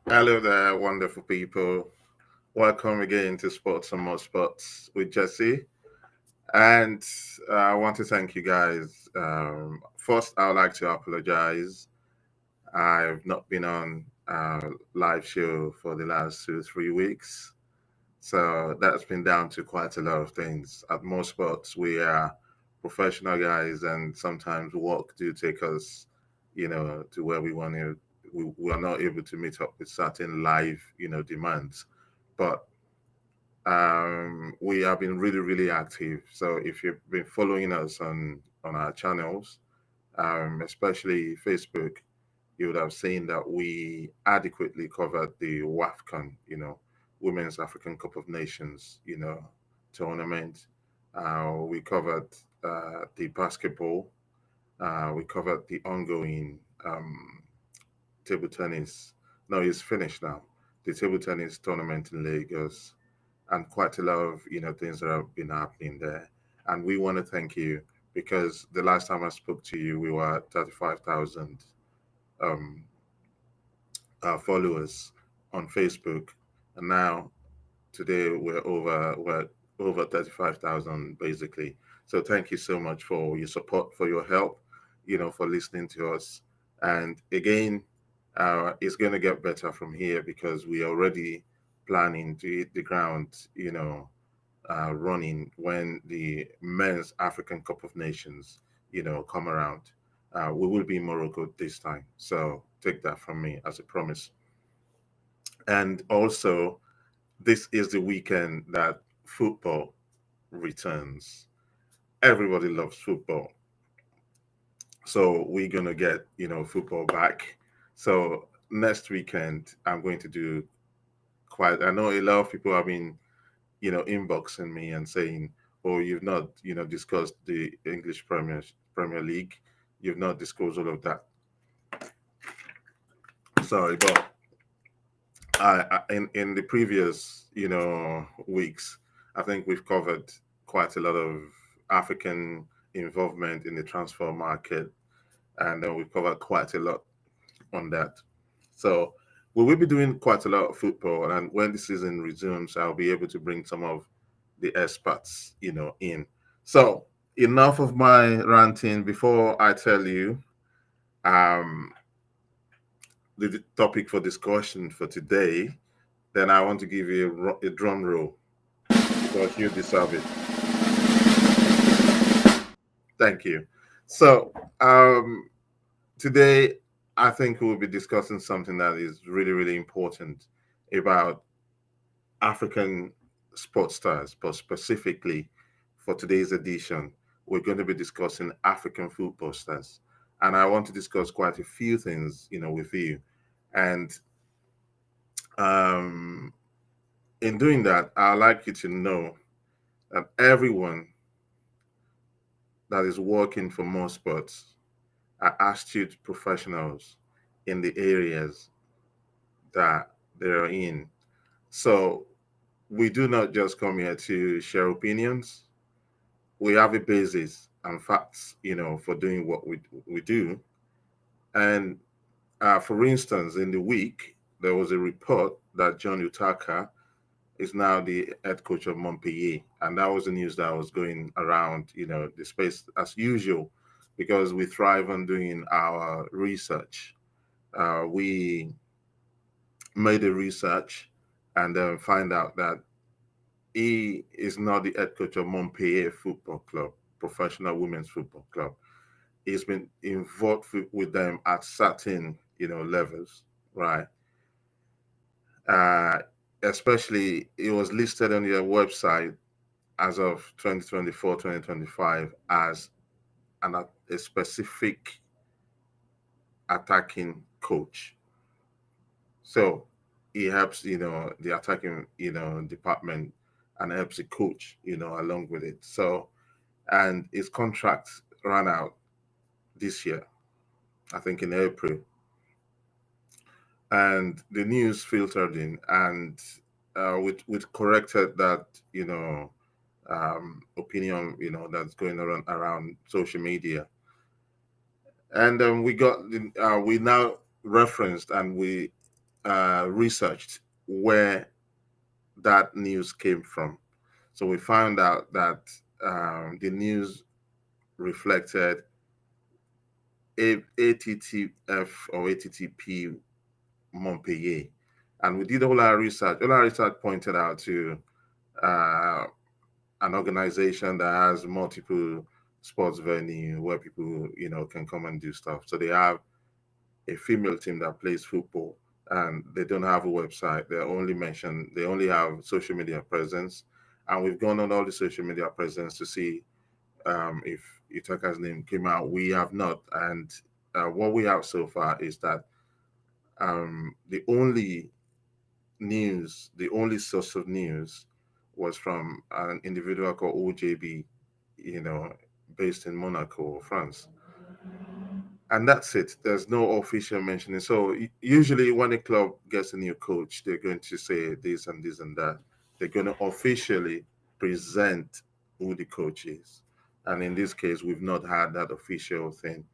Hello there, wonderful people. Welcome again to Sports and More Sports with Jesse. And I want to thank you guys. First, I would like to apologize. I've not been on a live show for the last 2, 3 weeks. So that's been down to quite a lot of things. At More Sports, we are professional guys, and sometimes work do take us, to where we want to. We are not able to meet up with certain live, demands. But we have been really, really active. So if you've been following us on our channels, especially Facebook, you would have seen that we adequately covered the WAFCON, Women's African Cup of Nations, tournament. We covered the basketball. We covered the ongoing table tennis. No, it's finished now. The table tennis tournament in Lagos, and quite a lot of things that have been happening there. And we want to thank you because the last time I spoke to you, we were at 35,000 um, followers on Facebook, and now today we're over 35,000 basically. So thank you so much for your support, for your help, for listening to us. And again, it's going to get better from here because we already planning to hit the ground, running when the men's African Cup of Nations, come around. We will be in Morocco this time. So take that from me as a promise. And also, this is the weekend that football returns. Everybody loves football. So we're going to get, football back. So next weekend, I'm going to do quite, I know a lot of people have been, inboxing me and saying, oh, you've not, discussed the English Premier League. You've not disclosed all of that. Sorry, but in the previous weeks, I think we've covered quite a lot of African involvement in the transfer market, and we've covered quite a lot on that. So we will be doing quite a lot of football, and when the season resumes, I'll be able to bring some of the experts, in. So enough of my ranting. Before I tell you um, the topic for discussion for today, then I want to give you a drum roll because you deserve it. Thank you. So, today I think we'll be discussing something that is really, really important about African sports stars, but specifically for today's edition, we're going to be discussing African football stars. And I want to discuss quite a few things, with you. And um, in doing that, I'd like you to know that everyone that is working for more sports are astute professionals in the areas that they're in. So we do not just come here to share opinions. We have a basis and facts, for doing what we do. And for instance, in the week, there was a report that John Utaka is now the head coach of Montpellier. And that was the news that was going around, the space as usual, because we thrive on doing our research. We made a research and then find out that he is not the head coach of Montpellier Football Club, professional women's football club. He's been involved with them at certain, levels, right? Uh, Especially, it was listed on their website as of 2024, 2025 as a specific attacking coach. So he helps, the attacking, department and helps the coach, along with it. So, and his contract ran out this year, I think in April. And the news filtered in, and with corrected that, opinion, that's going around social media. And we now referenced and we researched where that news came from. So we found out that the news reflected ATTF or ATTP Montpellier. And we did all our research. All our research pointed out to uh, an organization that has multiple sports venue where people, can come and do stuff. So they have a female team that plays football, and they don't have a website. They only have social media presence. And we've gone on all the social media presence to see if Itaka's name came out. We have not. And what we have so far is that the only source of news was from an individual called OJB, you know, based in Monaco, France. And that's it. There's no official mentioning. So usually, when a club gets a new coach, they're going to say this and this and that. They're going to officially present who the coach is. And in this case, we've not had that official thing.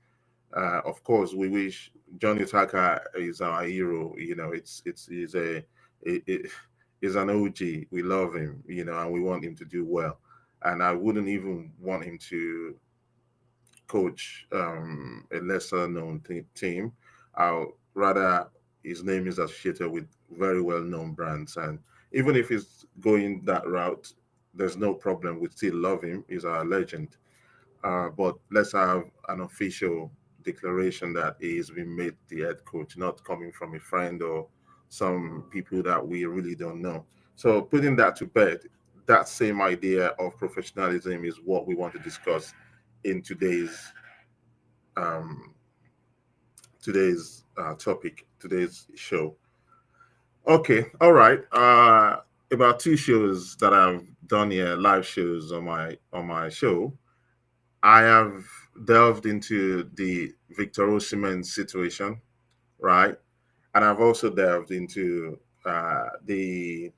Of course, we wish Johnny Tucker is our hero. It's he's an OG. We love him, and we want him to do well. And I wouldn't even want him to coach a lesser known team. I'll rather his name is associated with very well known brands. And even if he's going that route, there's no problem. We still love him. He's our legend. But let's have an official declaration that he has been made the head coach, not coming from a friend or some people that we really don't know. So putting that to bed, that same idea of professionalism is what we want to discuss in um, today's topic, today's show. Okay, all right. About two shows that I've done here, live shows on my show. I have delved into the Victor Osimhen situation, right? And I've also delved into the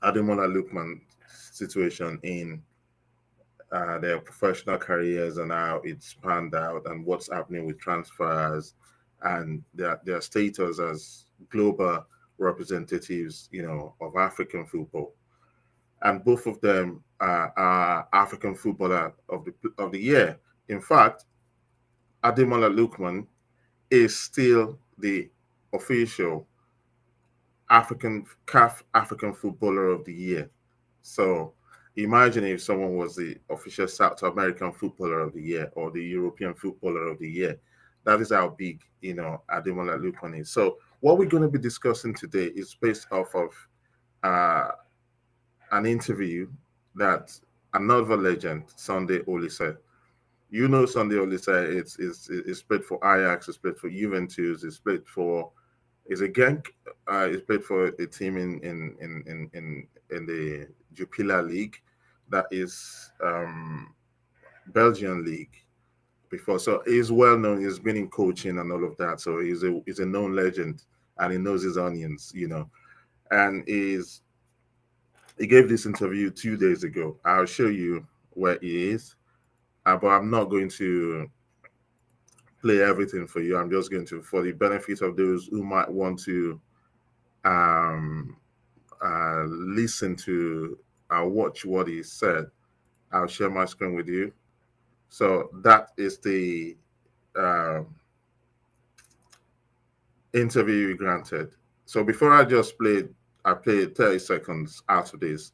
Ademola Lookman situation in their professional careers and how it's panned out and what's happening with transfers and their status as global representatives, of African football. And both of them are African footballer of the year. In fact, Ademola Lookman is still the official African CAF African Footballer of the Year. So imagine if someone was the official South American Footballer of the Year or the European Footballer of the Year. That is how big, Ademola Lookman is. So what we're going to be discussing today is based off of uh, an interview that another legend, Sunday Olise. You know Sunday Olise. It's played for Ajax. It's played for Juventus. It's played for is a Genk. It's played for a team in the Jupiler League, that is Belgian league before. So he's well known. He's been in coaching and all of that. So he's a known legend, and he knows his onions, And he gave this interview 2 days ago. I'll show you where he is, but I'm not going to play everything for you. I'm just going to, for the benefit of those who might want to um, listen to, watch what he said. I'll share my screen with you. So that is the uh, interview granted. So before I played 30 seconds out of this.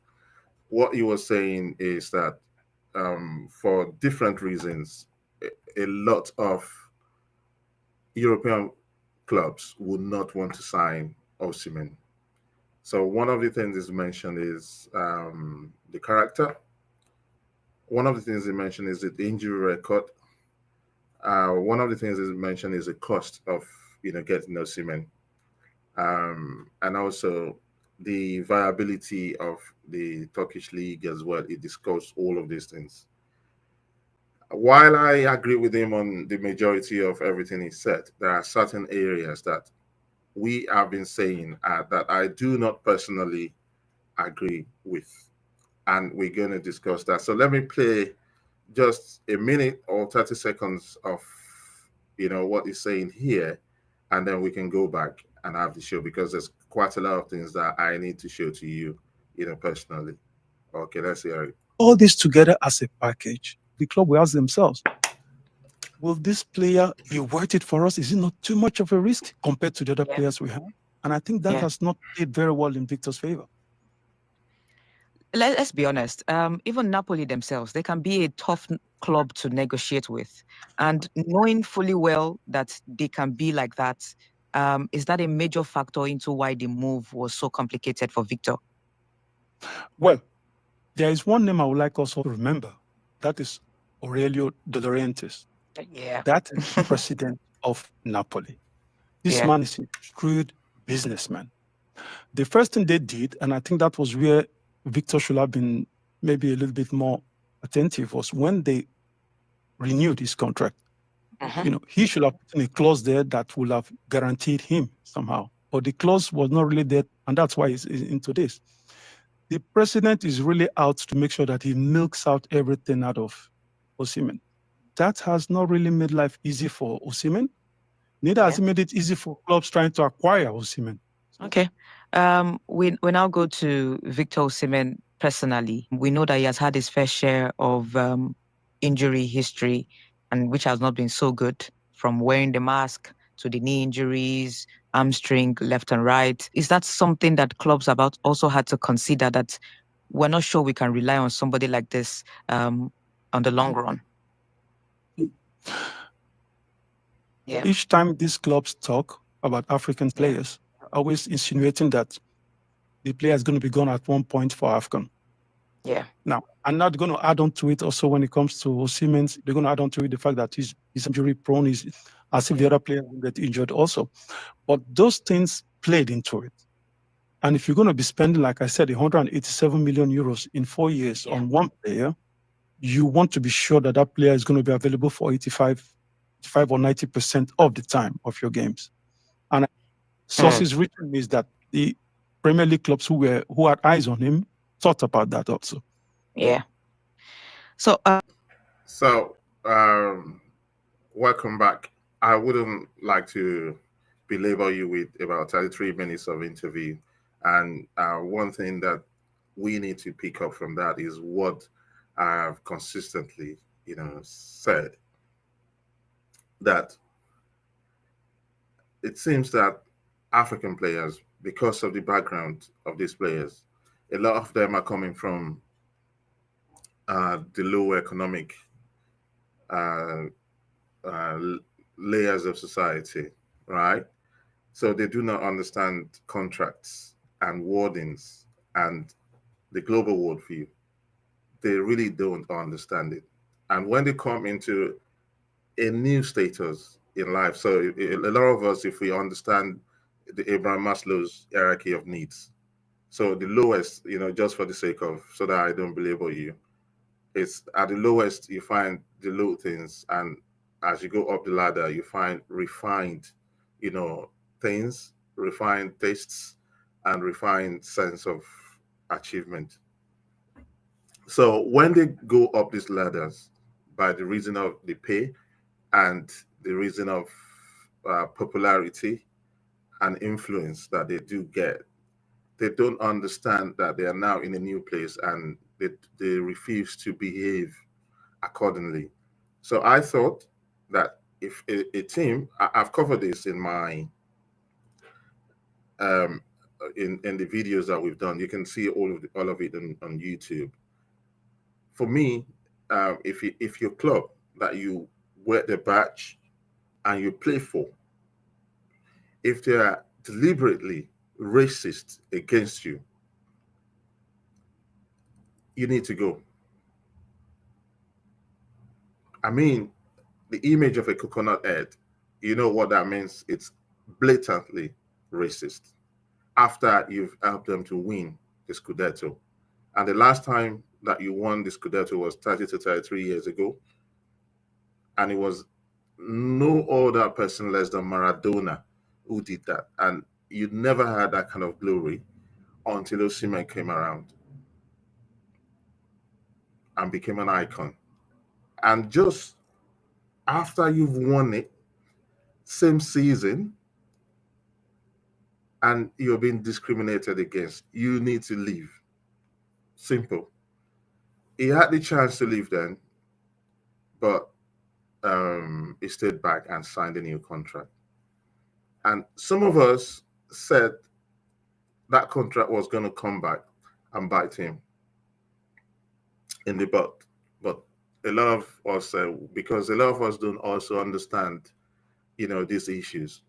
What he was saying is that for different reasons, a lot of European clubs would not want to sign Osimhen. So one of the things is mentioned is the character. One of the things he mentioned is the injury record. One of the things is mentioned is the cost of getting Osimhen, and also the viability of the Turkish league as well. It discussed all of these things. While I agree with him on the majority of everything he said, there are certain areas that we have been saying that I do not personally agree with, and we're going to discuss that. So let me play just a minute or 30 seconds of what he's saying here, and then we can go back and have the show because there's quite a lot of things that I need to show to you, personally. Okay, let's hear it. All this together as a package, the club will ask themselves, will this player be worth it for us? Is it not too much of a risk compared to the other Yeah. players we have? And I think that Yeah. has not played very well in Victor's favor. Let's be honest. Even Napoli themselves, they can be a tough club to negotiate with, and knowing fully well that they can be like that, is that a major factor into why the move was so complicated for Victor? Well, there is one name I would like also to remember. That is Aurelio De Laurentiis. Yeah. That is the president of Napoli. This Yeah. man is a shrewd businessman. The first thing they did, and I think that was where Victor should have been maybe a little bit more attentive, was when they renewed his contract. He should have put in a clause there that would have guaranteed him somehow. But the clause was not really there, and that's why he's into this. The president is really out to make sure that he milks out everything out of Osimhen. That has not really made life easy for Osimhen. Neither has it made it easy for clubs trying to acquire Osimhen. Okay. We now go to Victor Osimhen personally. We know that he has had his fair share of injury history, and which has not been so good, from wearing the mask to the knee injuries, hamstring left and right. Is that something that clubs have also had to consider, that we're not sure we can rely on somebody like this on the long run? Yeah. Each time these clubs talk about African players, always insinuating that the player is going to be gone at one point for AFCON. Yeah. Now, I'm not going to add on to it also when it comes to Osimhen. They're going to add on to it the fact that he's injury prone, is as if the other player will get injured also. But those things played into it. And if you're going to be spending, like I said, 187 million euros in 4 years on one player, you want to be sure that that player is going to be available for 85 or 90% of the time of your games. And sources written is that the Premier League clubs who had eyes on him thought about that also. Yeah. So, welcome back. I wouldn't like to belabor you with about 33 minutes of interview. And one thing that we need to pick up from that is what I've consistently, said, that it seems that African players, because of the background of these players, a lot of them are coming from the low economic layers of society, right? So they do not understand contracts and wordings and the global worldview. They really don't understand it. And when they come into a new status in life, so a lot of us, if we understand the Abraham Maslow's hierarchy of needs, so the lowest, just for the sake of, so that I don't belabor you, it's at the lowest you find the low things, and as you go up the ladder, you find refined, things, refined tastes, and refined sense of achievement. So when they go up these ladders by the reason of the pay and the reason of popularity and influence that they do get, they don't understand that they are now in a new place, and they refuse to behave accordingly. So I thought that if a team, I've covered this in my in the videos that we've done. You can see all of it on YouTube. For me, if your club that you wear the badge and you play for, if they are deliberately racist against you, you need to go. I mean, the image of a coconut head, you know what that means? It's blatantly racist after you've helped them to win the Scudetto. And the last time that you won the Scudetto was 30 to 33 years ago. And it was no other person less than Maradona who did that. And you never had that kind of glory until Osimhen came around and became an icon. And just after you've won it, same season, and you're being discriminated against, you need to leave. Simple. He had the chance to leave then, but he stayed back and signed a new contract. And some of us said that contract was going to come back and bite him in the butt. But a lot of us, because a lot of us don't also understand, these issues.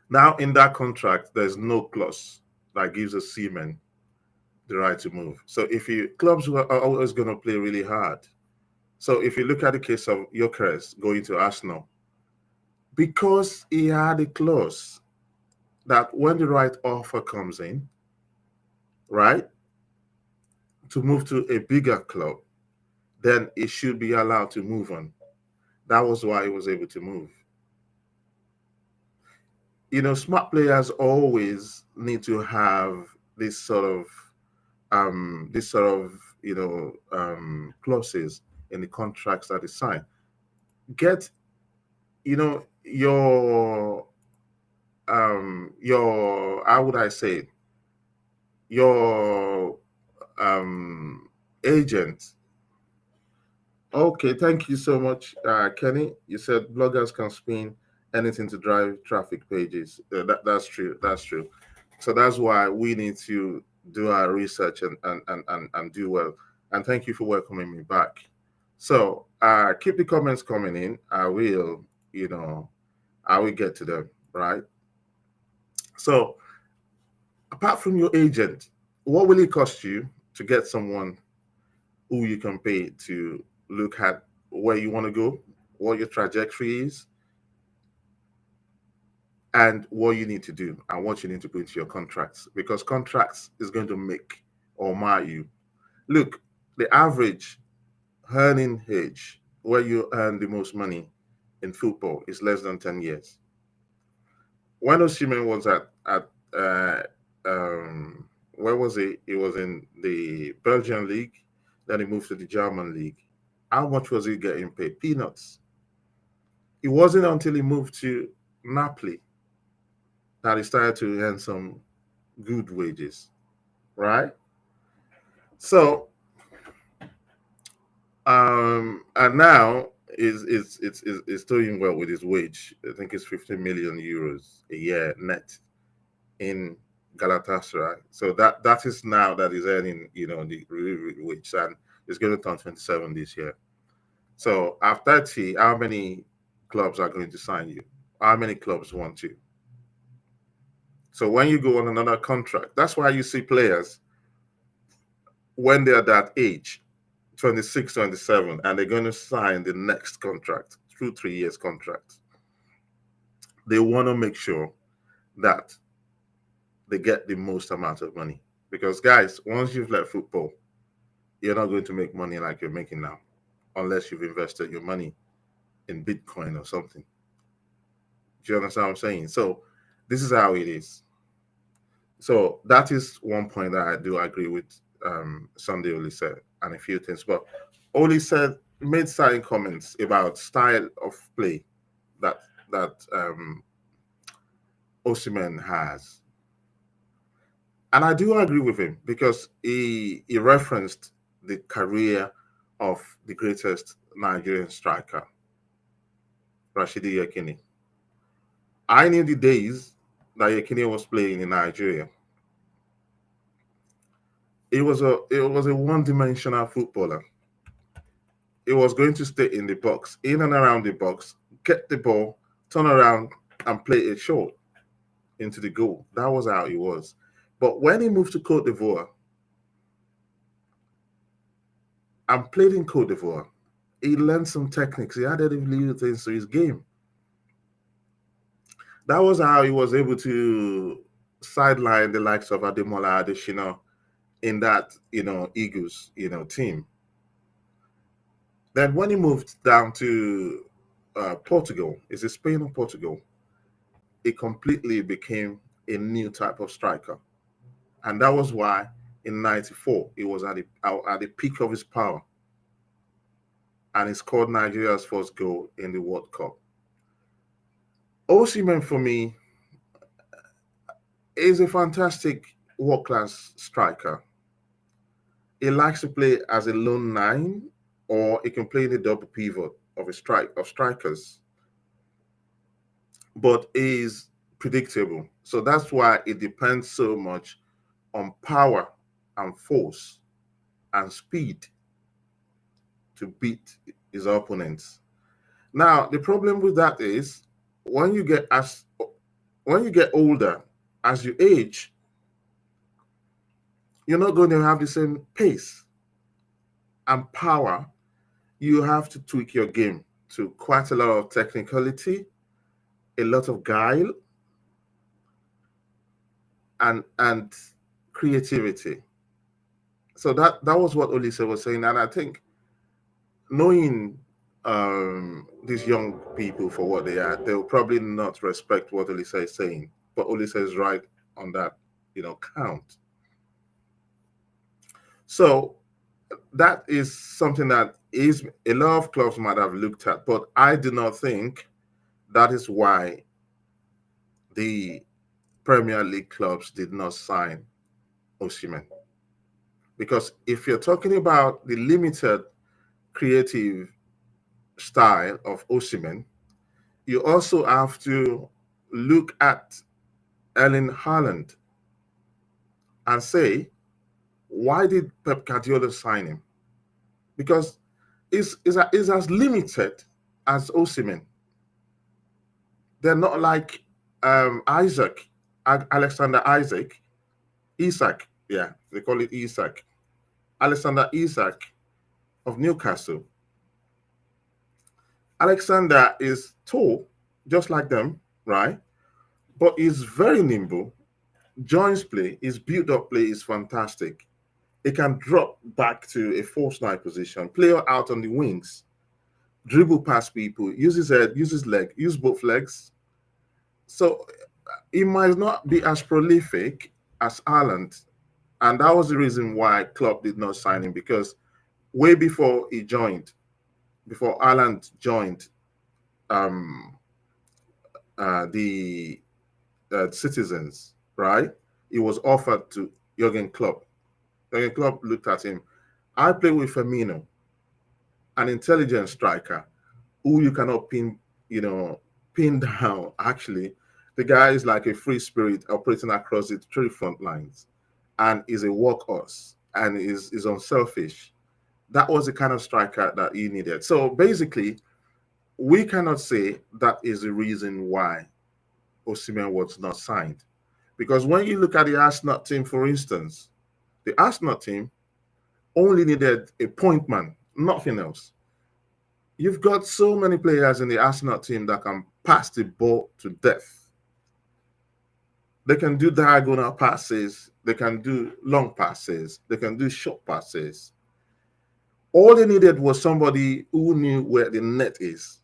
Now, in that contract, there's no clause that gives a seaman the right to move. So if you clubs are always going to play really hard. So if you look at the case of Gyökeres going to Arsenal, because he had a clause that when the right offer comes in, right, to move to a bigger club, then he should be allowed to move on. That was why he was able to move. Smart players always need to have this sort of clauses in the contracts that they sign. Get your how would I say it? Your agent. Okay, thank you so much, Kenny. You said bloggers can spin anything to drive traffic pages. That's true. That's true. So that's why we need to do our research and do well. And thank you for welcoming me back. So keep the comments coming in. I will get to them, right? So apart from your agent, what will it cost you to get someone who you can pay to look at where you want to go, what your trajectory is, and what you need to do and what you need to put into your contracts? Because contracts is going to make or mar you. Look, the average earning age where you earn the most money in football is less than 10 years. When Osimhen was at where was he? He was in the Belgian league, then he moved to the German league. How much was he getting paid? Peanuts. It wasn't until he moved to Napoli that he started to earn some good wages, right? So, and now is doing well with his wage. I think it's 15 million euros a year net in Galatasaray. So that is now that he's earning, the real wage, and he's going to turn 27 this year. So after 30, how many clubs are going to sign you? How many clubs want you? So when you go on another contract, that's why you see players when they're that age, 26, 27, and they're going to sign the next contract, 2-3 years contract. They want to make sure that they get the most amount of money. Because guys, once you've left football, you're not going to make money like you're making now, unless you've invested your money in Bitcoin or something. Do you understand what I'm saying? So this is how it is. So that is one point that I do agree with Sunday Oli said and a few things. But Oli said made certain comments about style of play that Osimhen has. And I do agree with him because he referenced the career of the greatest Nigerian striker, Rashidi Yekini. I knew the days that Yekini was playing in Nigeria. It was a one-dimensional footballer. He was going to stay in the box, in and around the box, get the ball, turn around, and play it short into the goal. That was how he was. But when he moved to Cote d'Ivoire and played in Cote d'Ivoire, he learned some techniques. He added little things to his game. That was how he was able to sideline the likes of Ademola Adesina in that, Eagles, team. Then when he moved down to Portugal, is it Spain or Portugal? He completely became a new type of striker. And that was why in 94, he was at the peak of his power. And he scored Nigeria's first goal in the World Cup. Osimhen, for me, He's a fantastic world-class striker. He likes to play as a lone nine, or he can play in the double pivot of strikers. But is predictable. So that's why it depends so much on power and force and speed to beat his opponents. Now, the problem with that is when you get older, as you age, you're not going to have the same pace and power. You have to tweak your game to quite a lot of technicality, a lot of guile, and creativity. So that was what Olise was saying, and I think knowing these young people for what they are, they'll probably not respect what Olise is saying, but Olise is right on that, count. So that is something that is a lot of clubs might have looked at, but I do not think that is why the Premier League clubs did not sign Osimhen. Because if you're talking about the limited creative style of Osimhen, you also have to look at Erling Haaland and say, why did Pep Guardiola sign him? Because he's as limited as Osimhen. They're not like Alexander Isak. Yeah, they call it Isak. Alexander Isak of Newcastle. Alexander is tall, just like them, right? But he's very nimble. Joins play, his build-up play is fantastic. He can drop back to a false nine position, play out on the wings, dribble past people, use his head, use his leg, use both legs. So he might not be as prolific as Haaland. And that was the reason why Klopp did not sign him, because way before Haaland joined the Citizens, right? He was offered to Jurgen Klopp. Jurgen Klopp looked at him. I play with Firmino, an intelligent striker who you cannot pin down. Actually, the guy is like a free spirit operating across the three front lines, and is a workhorse and is unselfish. That was the kind of striker that he needed. So basically, we cannot say that is the reason why Osimhen was not signed. Because when you look at the Arsenal team, for instance, the Arsenal team only needed a point man, nothing else. You've got so many players in the Arsenal team that can pass the ball to death. They can do diagonal passes, they can do long passes, they can do short passes. All they needed was somebody who knew where the net is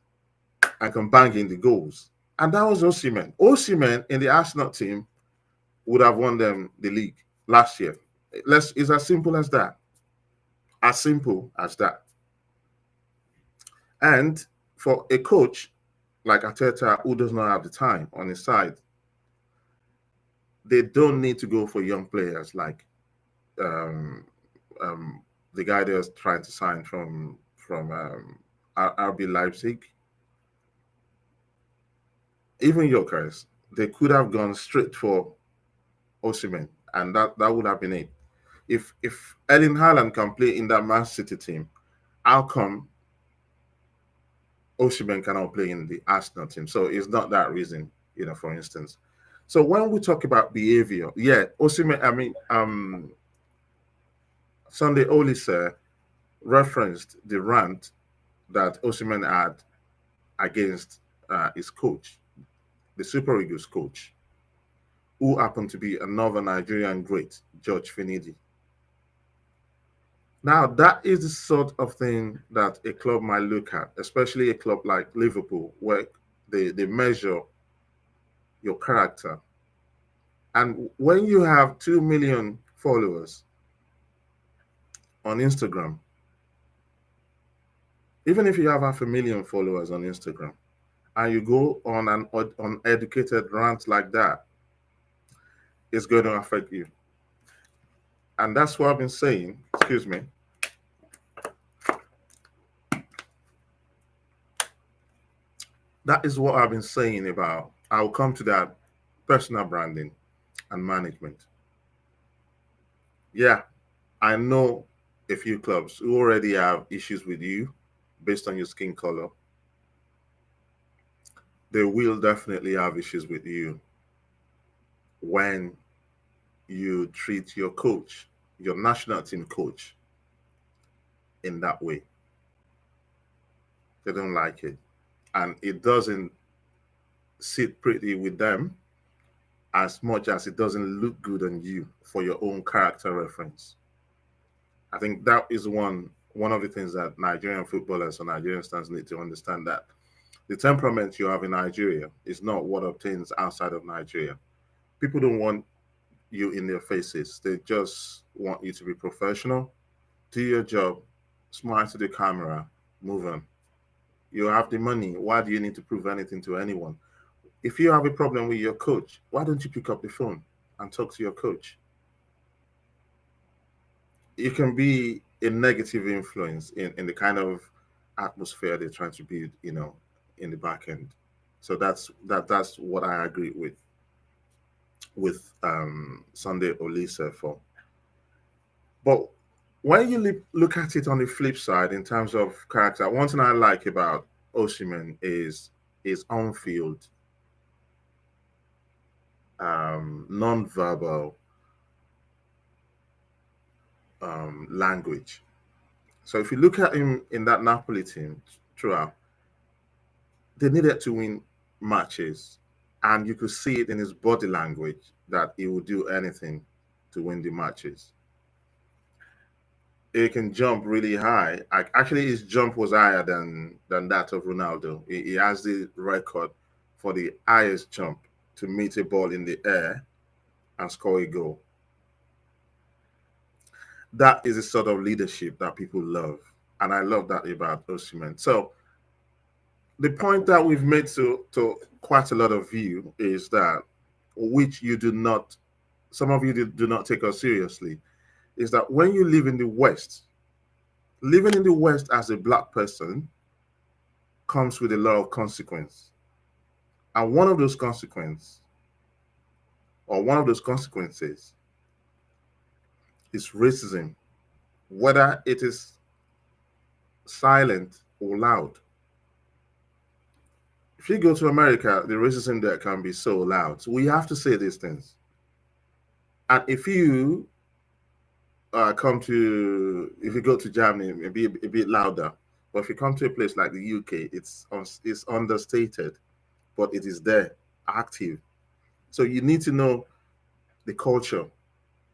and can bang in the goals. And that was Osimhen. Osimhen in the Arsenal team would have won them the league last year. It's as simple as that. As simple as that. And for a coach like Arteta, who does not have the time on his side, they don't need to go for young players like the guy they're trying to sign from RB Leipzig. Even Jokers, they could have gone straight for Osimhen, and that would have been it. If Erling Haaland can play in that Man City team, how come Osimhen cannot play in the Arsenal team? So it's not that reason, for instance. So when we talk about behavior, yeah, Osimhen, Sunday Olise referenced the rant that Osimhen had against his coach, the Super Eagles coach, who happened to be another Nigerian great, George Finidi. Now, that is the sort of thing that a club might look at, especially a club like Liverpool, where they measure your character. And when you have 2 million followers on Instagram, even if you have 500,000 followers on Instagram, and you go on an uneducated rant like that, is going to affect you. And that's what I've been saying. Excuse me. That is what I've been saying about. I'll come to that, personal branding and management. Yeah, I know a few clubs who already have issues with you based on your skin color. They will definitely have issues with you when you treat your coach, your national team coach, in that way. They don't like it. And it doesn't sit pretty with them as much as it doesn't look good on you for your own character reference. I think that is one of the things that Nigerian footballers or Nigerian stars need to understand, that the temperament you have in Nigeria is not what obtains outside of Nigeria. People don't want you in their faces. They just want you to be professional, do your job, smile to the camera, move on. You have the money. Why do you need to prove anything to anyone? If you have a problem with your coach, why don't you pick up the phone and talk to your coach? You can be a negative influence in the kind of atmosphere they're trying to build, in the back end. So that's what I agree with Sunday Olise for. But when you look at it on the flip side in terms of character, one thing I like about Osimhen is his on-field non-verbal language. So if you look at him in that Napoli team throughout, they needed to win matches, and you could see it in his body language that he would do anything to win the matches. He can jump really high. Actually, his jump was higher than that of Ronaldo. He has the record for the highest jump to meet a ball in the air and score a goal. That is the sort of leadership that people love, and I love that about Osimhen. So the point that we've made to quite a lot of you is that, which you do not, some of you do not take us seriously, is that when you live in the West, living in the West as a black person comes with a lot of consequence. And one of those consequences is racism, whether it is silent or loud. If you go to America, the racism there can be so loud. So we have to say these things. And if you if you go to Germany, maybe a bit louder. But if you come to a place like the UK, it's understated, but it is there, active. So you need to know the culture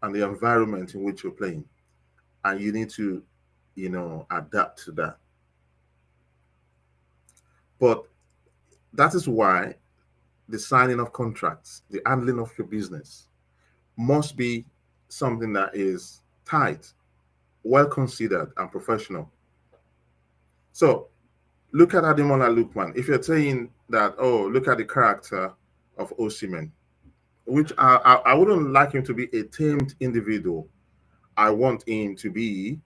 and the environment in which you're playing, and you need to, adapt to that. But that is why the signing of contracts, the handling of your business, must be something that is tight, well considered, and professional. So look at Ademola Lookman. If you're saying that, oh, look at the character of Osimhen, which I wouldn't like him to be a tamed individual. I want him to be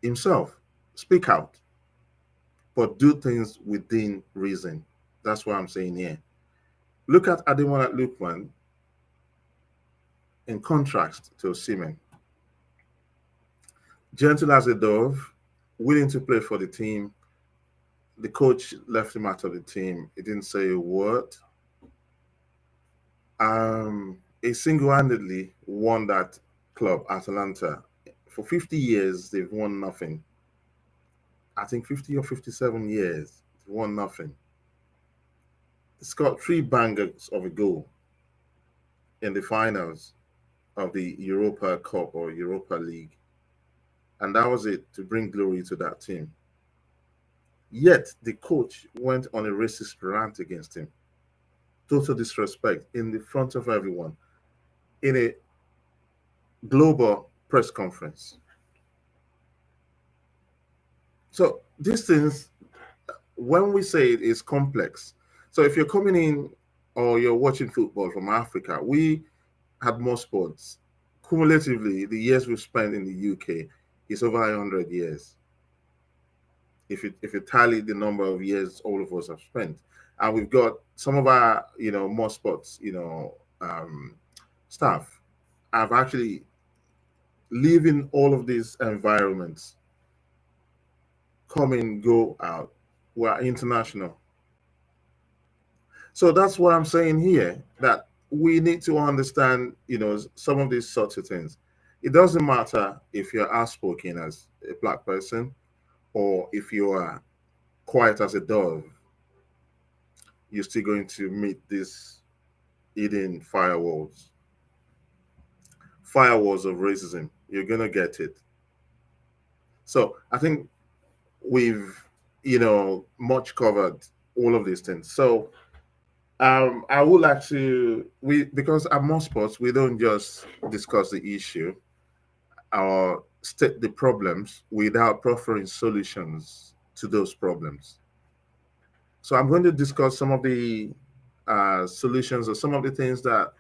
himself. Speak out, but do things within reason. That's what I'm saying here. Look at Ademola Lookman in contrast to Osimhen. Gentle as a dove, willing to play for the team. The coach left him out of the team. He didn't say a word. He single-handedly won that club, Atalanta. For 50 years, they've won nothing. I think 50 or 57 years, they've won nothing. He scored 3 bangers of a goal in the finals of the Europa Cup or Europa League. And that was it, to bring glory to that team. Yet the coach went on a racist rant against him. Total disrespect in the front of everyone in a global press conference. So these things, when we say it is complex, So if you're coming in or you're watching football from Africa, we had more sports. Cumulatively, the years we've spent in the UK is over 100 years. If you tally the number of years all of us have spent, and we've got some of our more sports staff have actually lived in all of these environments, come in, go out. We're international. So that's what I'm saying here, that we need to understand, some of these sorts of things. It doesn't matter if you're outspoken as a black person or if you are quiet as a dove, you're still going to meet these hidden firewalls of racism. You're going to get it. So I think we've, much covered all of these things. So I would like to, because at most sports, we don't just discuss the issue or state the problems without proffering solutions to those problems. So I'm going to discuss some of the solutions or some of the things that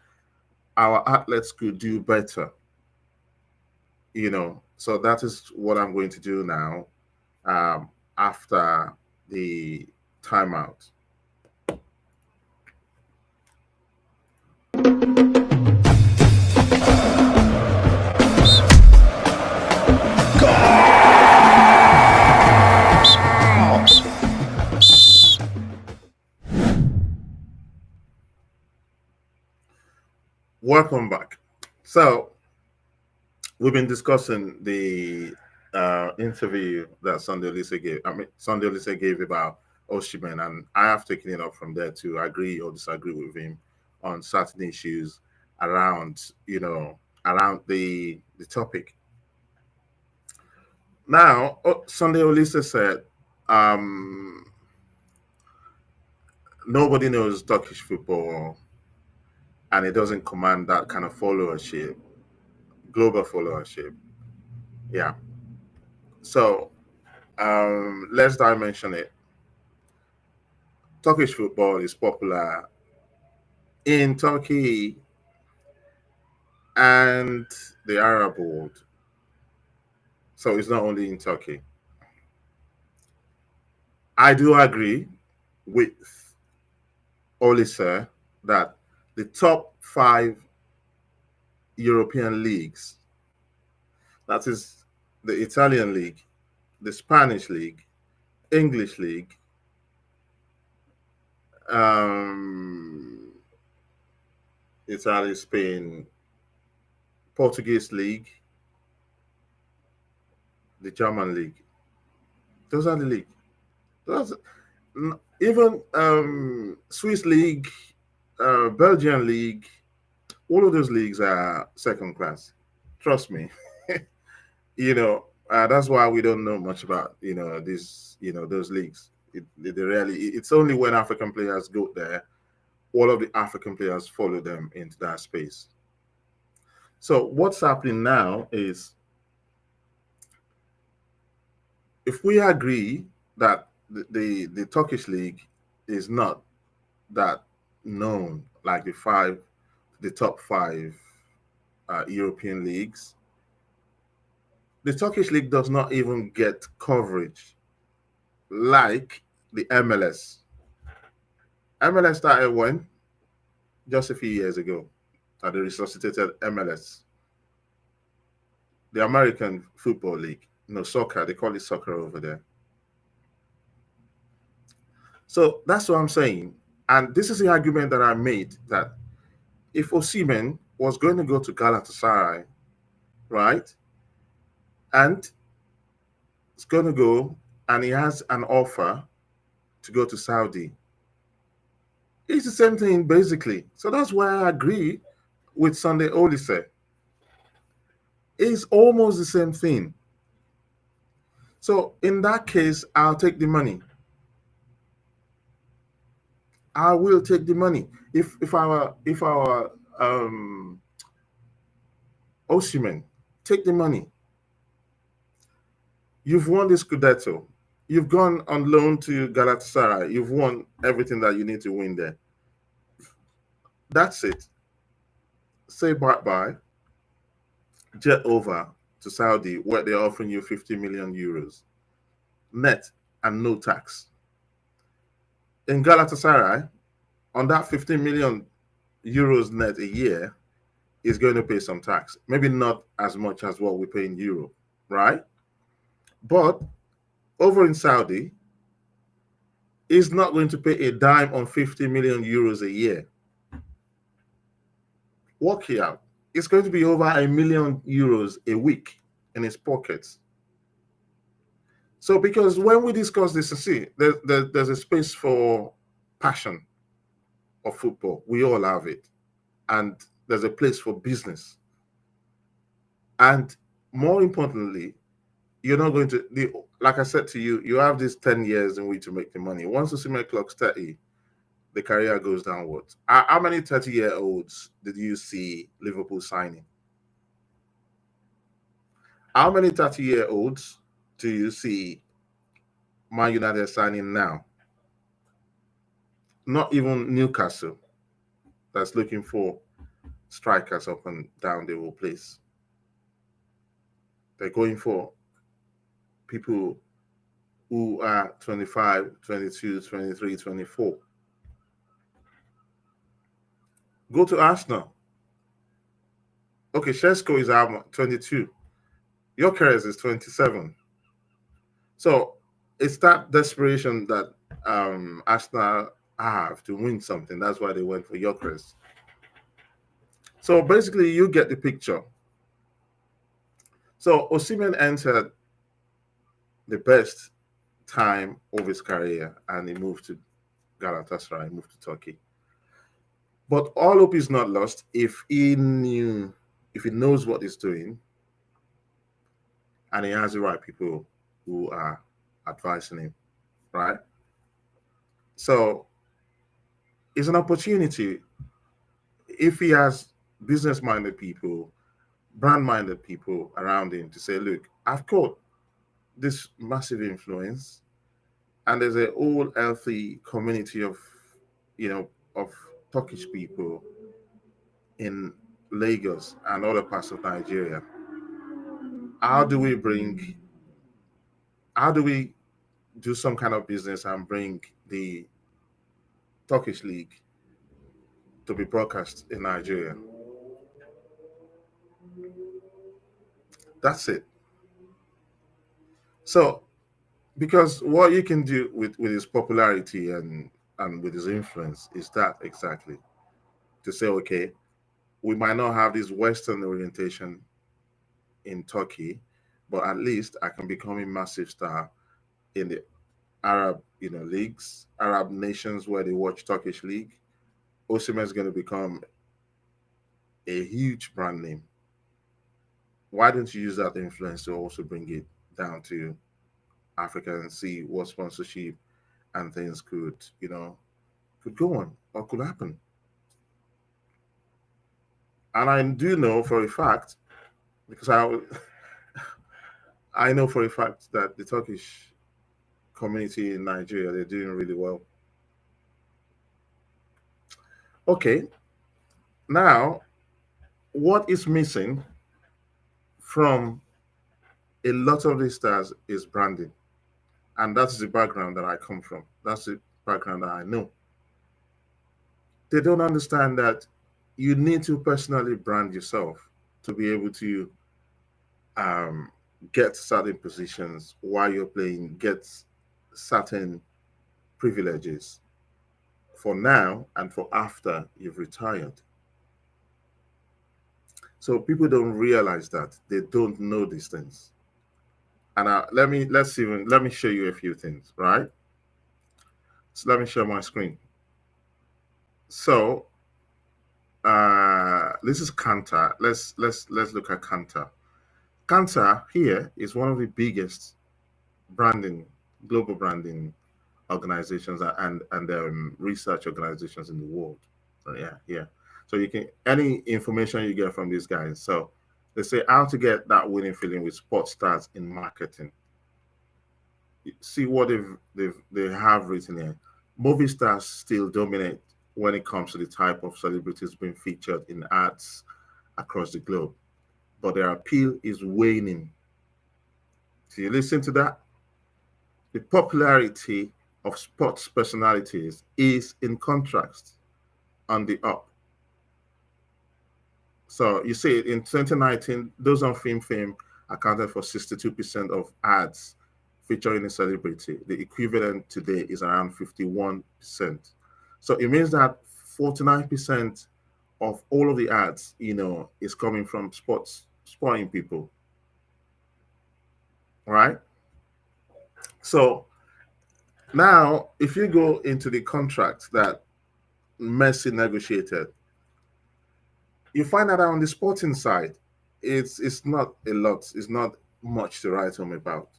our athletes could do better. So that is what I'm going to do now after the timeout. Welcome back. So we've been discussing the interview that Sunday Olise gave about Osimhen, and I have taken it up from there to agree or disagree with him on certain issues around the topic. Now, Sunday Olise said nobody knows Turkish football, and it doesn't command that kind of followership, global followership. Yeah. So let's dimension it. Turkish football is popular in Turkey and the Arab world. So it's not only in Turkey. I do agree with Olise that the top 5 European leagues, that is the Italian league, the Spanish league, English league, Italy, Spain, Portuguese league, the German league. Those are the league. Even Swiss league, Belgian league, all of those leagues are second class. Trust me. That's why we don't know much about those leagues. It's only when African players go there, all of the African players follow them into that space. So what's happening now is, if we agree that the Turkish league is not that known like the top 5 European leagues, the Turkish league does not even get coverage like the MLS. MLS started when? Just a few years ago, at the resuscitated MLS, the American Football League. Soccer, they call it soccer over there. So that's what I'm saying. And this is the argument that I made, that if Osimhen was going to go to Galatasaray, right, and it's going to go and he has an offer to go to Saudi, it's the same thing basically. So that's why I agree with Sunday Olise. It's almost the same thing. So in that case, I'll take the money. I will take the money. If our Osimhen, take the money. You've won the Scudetto. You've gone on loan to Galatasaray. You've won everything that you need to win there. That's it. Say bye-bye. Jet over to Saudi, where they're offering you 50 million euros net and no tax. In Galatasaray, on that 15 million euros net a year, is going to pay some tax. Maybe not as much as what we pay in Europe, right? But over in Saudi, is not going to pay a dime on 50 million euros a year. Work it out. It's going to be over €1 million a week in his pockets. So, because when we discuss this, see, there's a space for passion of football. We all have it. And there's a place for business. And more importantly, you're not going to, like I said to you, you have these 10 years in which to make the money. Once Osimhen clocks 30, the career goes downwards. How many 30-year-olds did you see Liverpool signing? How many 30-year-olds do you see Man United signing now? Not even Newcastle, that's looking for strikers up and down the whole place. They're going for people who are 25, 22, 23, 24. Go to Arsenal. Okay, Šeško is 22. Gyökeres is 27. So it's that desperation that Arsenal have to win something. That's why they went for Gyökeres. So basically, you get the picture. So Osimhen entered the best time of his career, and he moved to Galatasaray, moved to Turkey. But all hope is not lost if he knows what he's doing, and he has the right people who are advising him, right? So it's an opportunity if he has business-minded people, brand-minded people around him to say, look, I've got this massive influence, and there's a whole healthy community of Turkish people in Lagos and other parts of Nigeria. How do we do some kind of business and bring the Turkish league to be broadcast in Nigeria? That's it. So, because what you can do with his popularity and with his influence is that exactly, to say, okay, we might not have this Western orientation in Turkey, but at least I can become a massive star in the Arab, leagues, Arab nations where they watch Turkish league. Osimhen is going to become a huge brand name. Why don't you use that influence to also bring it down to Africa and see what sponsorship and things could go on or could happen? And I do know for a fact, because I know for a fact that the Turkish community in Nigeria, they're doing really well. Okay, now what is missing from a lot of these stars is branding. And that's the background that I come from. That's the background that I know. They don't understand that you need to personally brand yourself to be able to get certain positions while you're playing, get certain privileges for now and for after you've retired. So people don't realize that. They don't know these things. And let me show you a few things, right? So let me share my screen. So this is Kantar. Let's look at Kantar. Kantar here is one of the biggest global branding organizations and research organizations in the world. So yeah. So you can, any information you get from these guys. So they say how to get that winning feeling with sports stars in marketing. See what they have written here. Movie stars still dominate when it comes to the type of celebrities being featured in ads across the globe, but their appeal is waning. Do you listen to that? The popularity of sports personalities is, in contrast, on the up. So you see, in 2019, those on Film Fame accounted for 62% of ads featuring a celebrity. The equivalent today is around 51%. So it means that 49% of all of the ads, is coming from sporting people, right? So now, if you go into the contract that Messi negotiated, you find out that on the sporting side, it's not a lot, it's not much to write home about.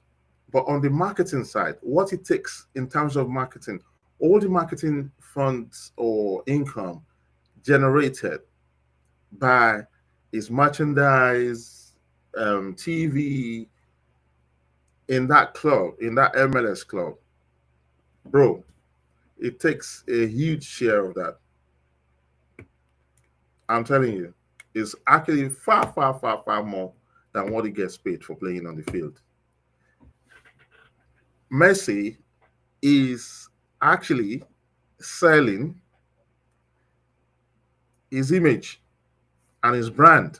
But on the marketing side, what it takes in terms of marketing, all the marketing funds or income generated by his merchandise, TV in that club, in that MLS club, bro, it takes a huge share of that. I'm telling you, it's actually far, far, far, far more than what he gets paid for playing on the field. Messi is actually selling his image and his brand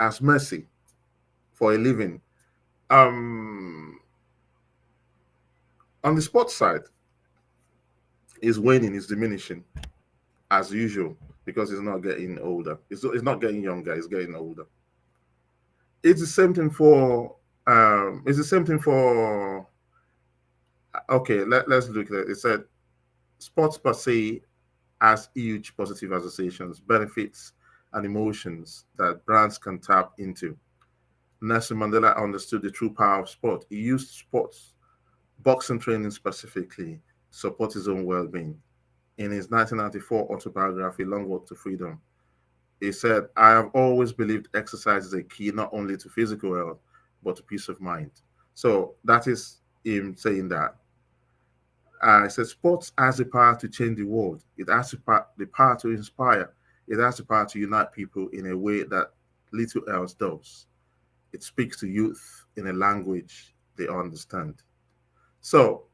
as Messi for a living. On the sports side, is waning, is diminishing as usual because he's not getting older. It's not getting younger, it's getting older. It's the same thing for okay, let's look at it. It said sports per se has huge positive associations, benefits, and emotions that brands can tap into. Nelson Mandela understood the true power of sport. He used sports, boxing training specifically, to support his own well-being. In his 1994 autobiography, Long Walk to Freedom, he said, I have always believed exercise is a key not only to physical health, but to peace of mind. So that is him saying that. It says sports has the power to change the world. It has the power to inspire. It has the power to unite people in a way that little else does. It speaks to youth in a language they understand. So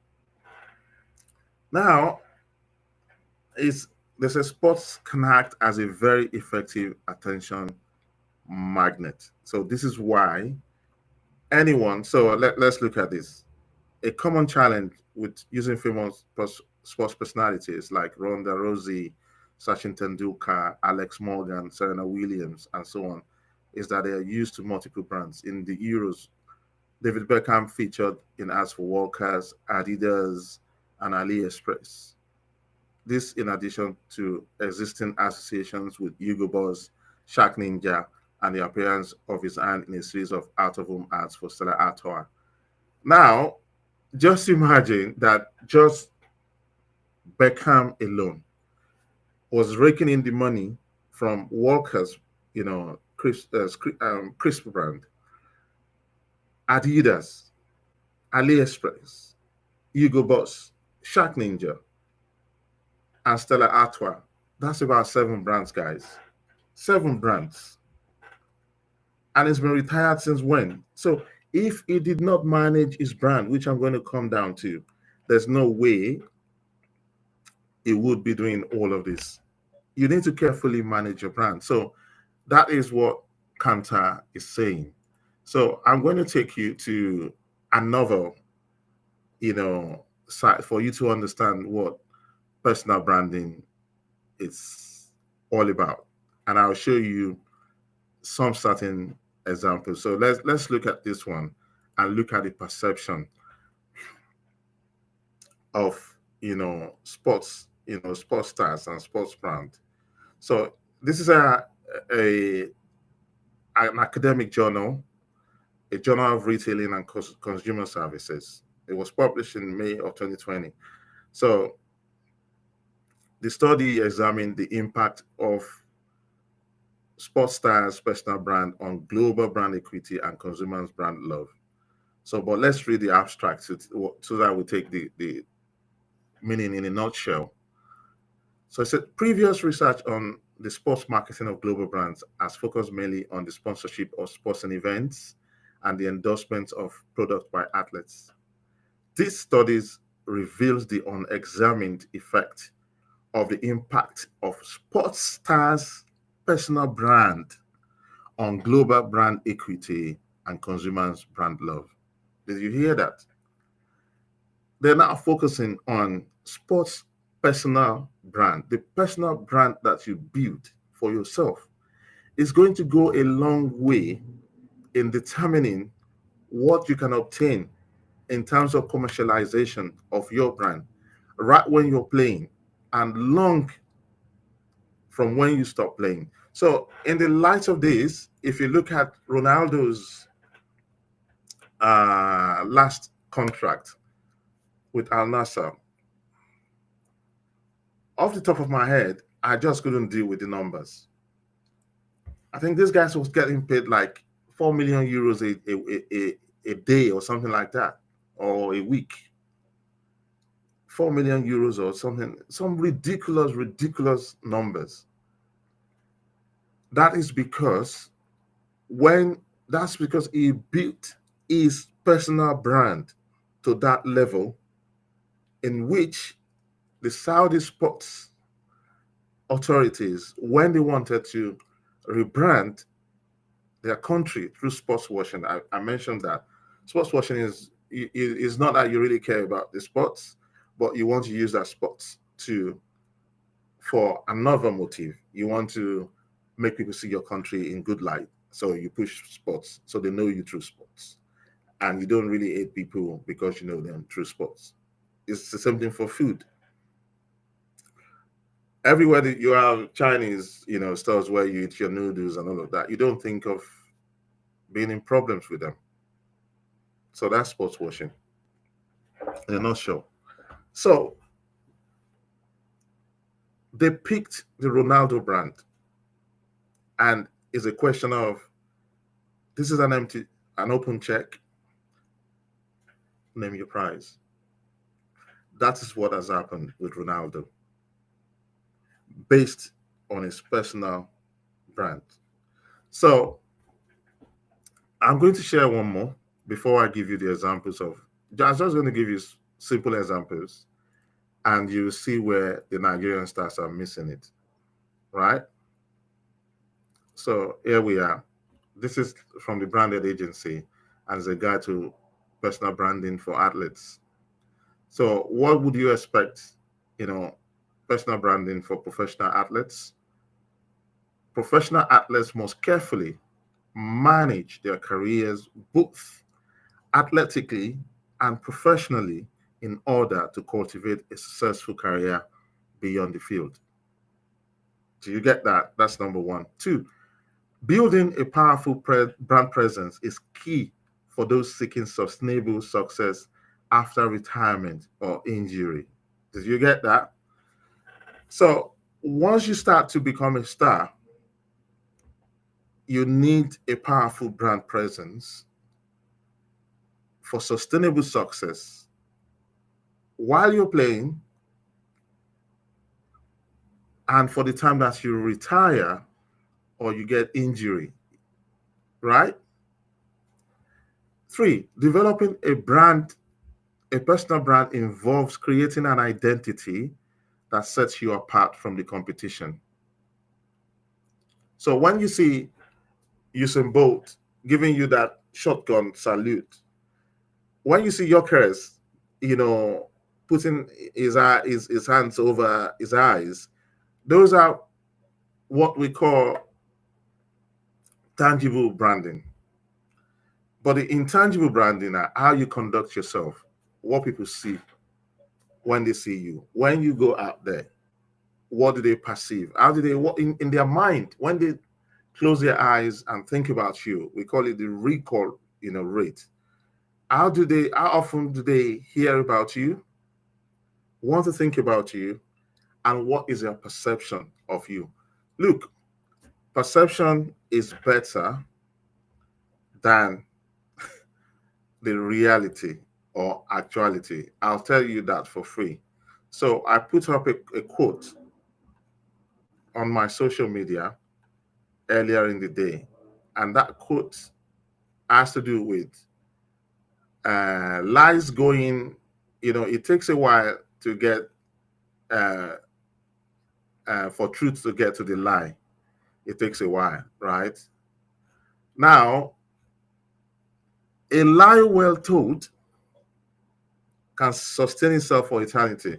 now is they say sports can act as a very effective attention magnet. So this is why anyone. So let's look at this. A common challenge with using famous sports personalities like Ronda Rousey, Sachin Tendulkar, Alex Morgan, Serena Williams, and so on is that they are used to multiple brands. In the Euros, David Beckham featured in ads for Walkers, Adidas, and AliExpress. This in addition to existing associations with Hugo Boss, Shark Ninja, and the appearance of his hand in a series of out-of-home ads for Stella Artois. Now, just imagine that just Beckham alone was raking in the money from Walker's, crisp brand, Adidas, AliExpress, Hugo Boss, Shark Ninja, and Stella Artois. That's about 7 brands, guys. 7 brands. And it's been retired since when? So if he did not manage his brand, which I'm going to come down to, there's no way he would be doing all of this. You need to carefully manage your brand. So that is what Kanta is saying. So I'm going to take you to another, site for you to understand what personal branding is all about. And I'll show you some certain examples. So let's look at this one and look at the perception of sports, sports stars and sports brand. So this is an academic journal, a journal of retailing and consumer services. It was published in May of 2020. So the study examined the impact of sports stars' personal brand on global brand equity and consumers' brand love. So, but let's read the abstract so that we take the meaning in a nutshell. So it said previous research on the sports marketing of global brands has focused mainly on the sponsorship of sports and events and the endorsement of products by athletes. These studies reveals the unexamined effect of the impact of sports stars' personal brand on global brand equity and consumers' brand love. Did you hear that? They're now focusing on sports personal brand, the personal brand that you build for yourself is going to go a long way in determining what you can obtain in terms of commercialization of your brand right when you're playing and long from when you stop playing. So, in the light of this, if you look at Ronaldo's last contract with Al Nassr, off the top of my head, I just couldn't deal with the numbers. I think this guy was getting paid like 4 million euros a day or something like that, or a week. 4 million euros or something, some ridiculous numbers. That is because he built his personal brand to that level in which the Saudi sports authorities, when they wanted to rebrand their country through sports washing, I mentioned that sports washing is not that you really care about the sports, but you want to use that sports for another motive. You want to make people see your country in good light, so you push sports so they know you through sports, and you don't really hate people because you know them through sports. It's the same thing for food. Everywhere that you have Chinese, stores where you eat your noodles and all of that, you don't think of being in problems with them. So that's sports washing in a nutshell. So they picked the Ronaldo brand, and it's a question of this is an open check. Name your price. That is what has happened with Ronaldo, based on his personal brand. So I'm going to share one more before I give you the examples of. I'm just going to give you simple examples, and you see where the Nigerian stars are missing it, right? So here we are. This is from the branded agency, and it's a guide to personal branding for athletes. So what would you expect, personal branding for professional athletes? Professional athletes must carefully manage their careers both athletically and professionally in order to cultivate a successful career beyond the field. Do you get that? That's number one. Two, building a powerful brand presence is key for those seeking sustainable success after retirement or injury. Did you get that? So once you start to become a star, you need a powerful brand presence for sustainable success while you're playing and for the time that you retire or you get injury, right? Three, developing a personal brand involves creating an identity that sets you apart from the competition. So when you see Usain Bolt giving you that shotgun salute, when you see Gyökeres, putting his hands over his eyes, those are what we call tangible branding. But the intangible branding are how you conduct yourself, what people see when they see you. When you go out there, what do they perceive? How do they, what in their mind, when they close their eyes and think about you, we call it the recall, rate. How often do they hear about you, want to think about you, and what is their perception of you? Look, perception is better than the reality or actuality. I'll tell you that for free. So I put up a quote on my social media earlier in the day, and that quote has to do with lies going. It takes a while to get uh, for truth to get to the lie. It takes a while, right? Now, a lie well told can sustain itself for eternity.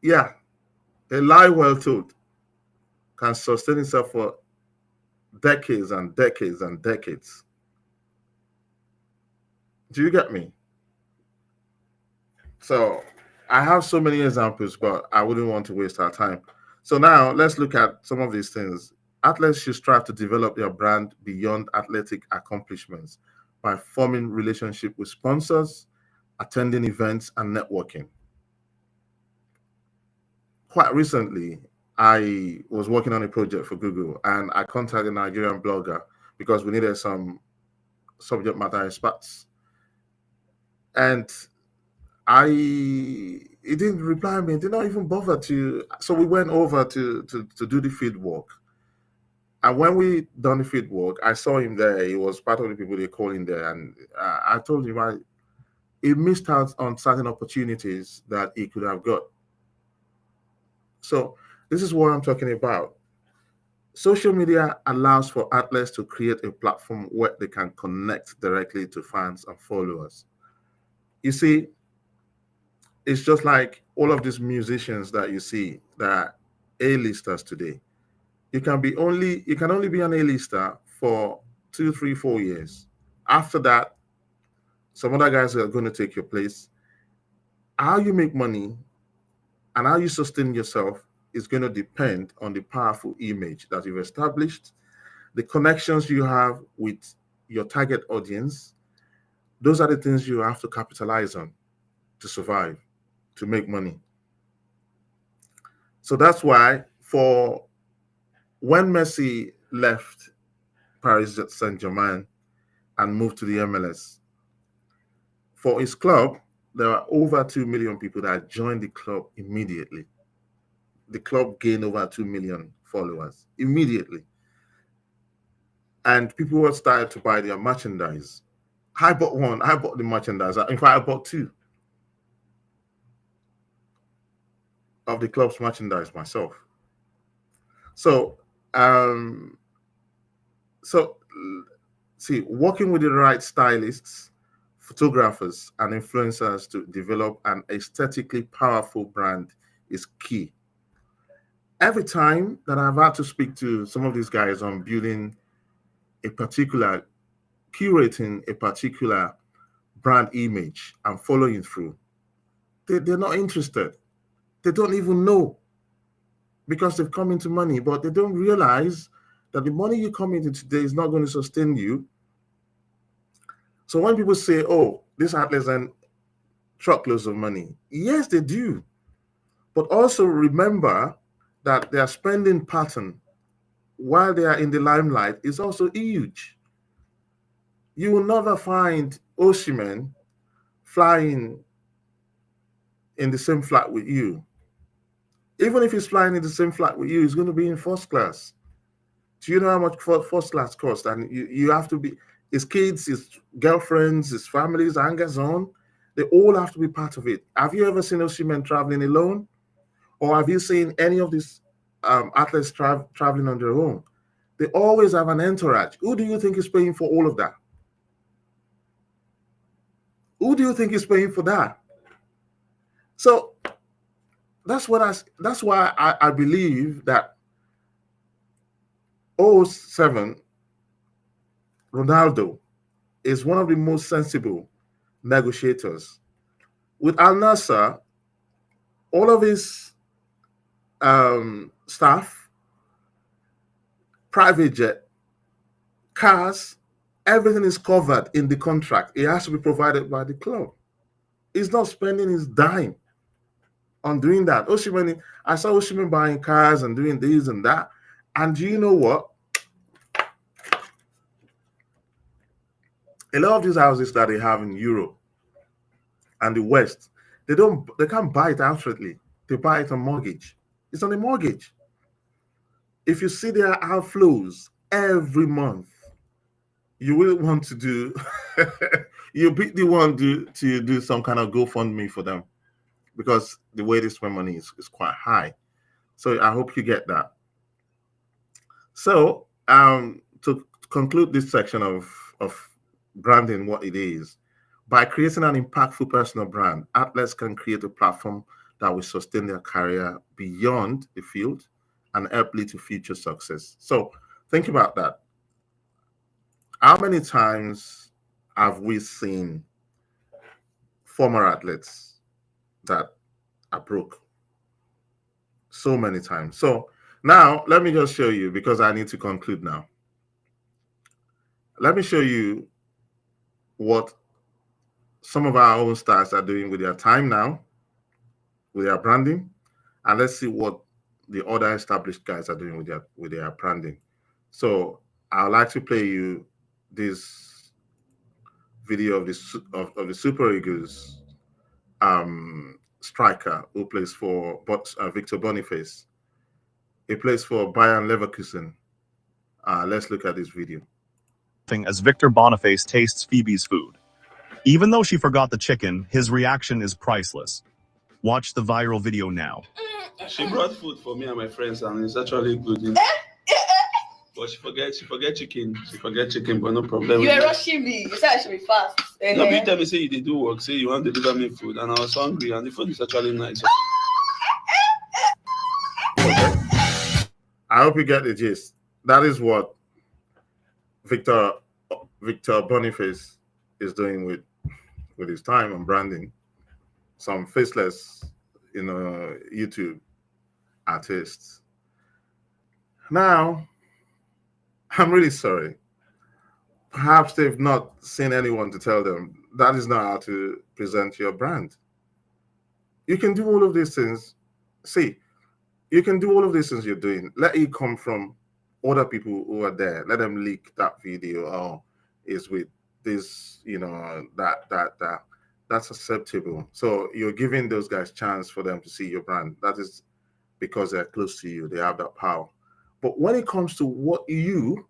Yeah, a lie well told can sustain itself for decades and decades and decades. Do you get me? So I have so many examples, but I wouldn't want to waste our time. So now let's look at some of these things. Athletes should strive to develop their brand beyond athletic accomplishments by forming relationship with sponsors, attending events, and networking. Quite recently, I was working on a project for Google, and I contacted a Nigerian blogger because we needed some subject matter experts. And he didn't reply me, did not even bother to. So we went over to do the field work. And when we done the field work, I saw him there. He was part of the people they call in there. And I told him he missed out on certain opportunities that he could have got. So this is what I'm talking about. Social media allows for athletes to create a platform where they can connect directly to fans and followers. You see, it's just like all of these musicians that you see that are A-listers today. You can only be an A-lister for 2, 3, 4 years. After that, some other guys are going to take your place. How you make money and how you sustain yourself is going to depend on the powerful image that you've established, the connections you have with your target audience. Those are the things you have to capitalize on to survive, to make money. So that's why when Messi left Paris Saint-Germain and moved to the MLS, for his club, there are over 2 million people that joined the club immediately. The club gained over 2 million followers immediately. And people were started to buy their merchandise. I bought one. I bought the merchandise. In fact, I bought 2 of the club's merchandise myself. So, see, working with the right stylists, photographers, and influencers to develop an aesthetically powerful brand is key. Every time that I've had to speak to some of these guys on curating a particular brand image and following through, they're not interested. They don't even know, because they've come into money, but they don't realize that the money you come into today is not going to sustain you. So when people say, oh, these athletes earn truckloads of money, yes, they do. But also remember that their spending pattern while they are in the limelight is also huge. You will never find Osimhen flying in the same flight with you. Even if he's flying in the same flight with you, he's going to be in first class. Do you know how much first class costs? And you have to be, his kids, his girlfriends, his families, hangers on, they all have to be part of it. Have you ever seen Osimhen traveling alone? Or have you seen any of these athletes traveling on their own? They always have an entourage. Who do you think is paying for all of that? Who do you think is paying for that? So that's why I believe that 07 Ronaldo is one of the most sensible negotiators. With Al Nassr, all of his staff, private jet, cars, everything is covered in the contract. It has to be provided by the club. He's not spending his dime on doing that. Osimhen, I saw Osimhen buying cars and doing this and that. And do you know what? A lot of these houses that they have in Europe and the West, they can't buy it outrightly. They buy it on mortgage. It's on a mortgage. If you see their outflows every month, you will want to do you'll be the one to do some kind of GoFundMe for them, because the way they spend money is quite high. So I hope you get that. So to conclude this section of branding, what it is, by creating an impactful personal brand, athletes can create a platform that will sustain their career beyond the field and help lead to future success. So think about that. How many times have we seen former athletes that are broke? So many times. So now let me just show you, because I need to conclude now. Let me show you what some of our own stars are doing with their time now, with their branding, and let's see what the other established guys are doing with their branding. So I'd like to play you this video of the Super Eagles striker who plays for Victor Boniface. He plays for Bayern Leverkusen. Let's look at this video. As Victor Boniface tastes Phoebe's food. Even though she forgot the chicken, his reaction is priceless. Watch the viral video now. She brought food for me and my friends, and it's actually good. You know? But she forget chicken. She forget chicken, but no problem. You were rushing me. You said I should be fast. No, you tell me, say you did do work, say you want to deliver me food, and I was hungry, and the food is actually nice. I hope you get the gist. That is what Victor Boniface is doing with his time on branding. Some faceless, YouTube artists. Now, I'm really sorry. Perhaps they've not seen anyone to tell them that is not how to present your brand. You can do all of these things. See, you can do all of these things you're doing. Let it come from other people who are there. Let them leak that video. Oh, is with this, that's acceptable. So you're giving those guys chance for them to see your brand. That is because they're close to you. They have that power. But when it comes to what you,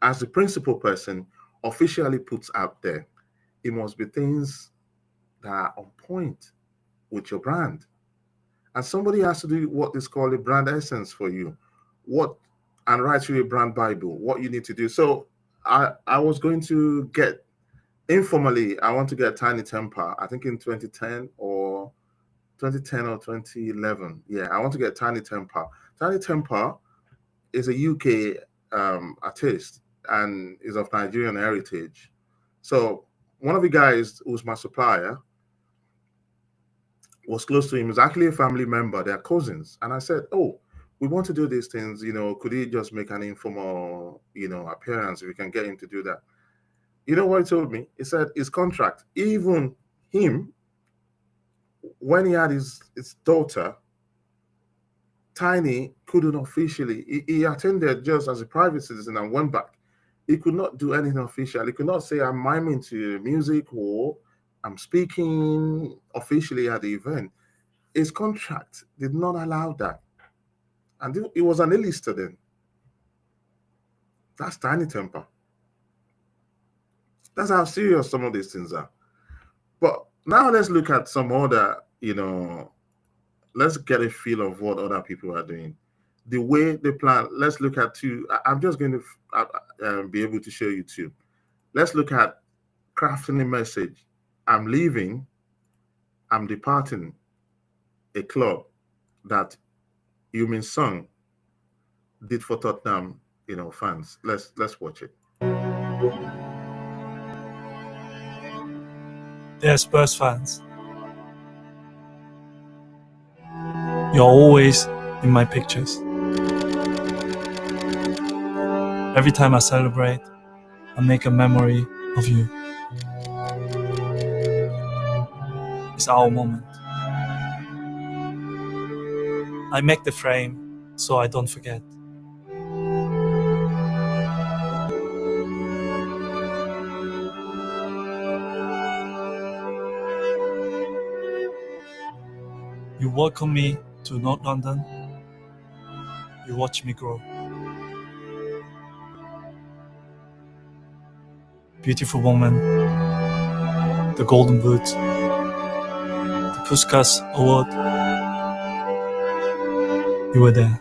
as the principal person, officially puts out there, it must be things that are on point with your brand. And somebody has to do what is called a brand essence for you. And write you a brand Bible, what you need to do. So I was going to get, informally, I want to get Tiny Temper, I think in 2010 or 2011. Yeah, I want to get Tiny Temper. Tiny Temper is a UK artist and is of Nigerian heritage. So one of the guys who's my supplier was close to him. He's actually a family member. They're cousins. And I said, oh, we want to do these things. Could he just make an informal, appearance if we can get him to do that? You know what he told me? He said his contract, even him, when he had his daughter, Tiny couldn't officially, he attended just as a private citizen and went back. He could not do anything official. He could not say, I'm miming to music or I'm speaking officially at the event. His contract did not allow that. And it was an A-lister then. That's Tiny Temper. That's how serious some of these things are. But now let's look at some other, let's get a feel of what other people are doing. The way they plan, let's look at two. I'm just going to be able to show you two. Let's look at crafting a message. I'm leaving, I'm departing a club that Heung-min Son did for Tottenham, fans. Let's watch it. Dear Spurs fans, you're always in my pictures. Every time I celebrate, I make a memory of you. It's our moment. I make the frame so I don't forget. You welcome me to North London. You watch me grow. Beautiful woman, the Golden Boot, the Puskas Award. You were there.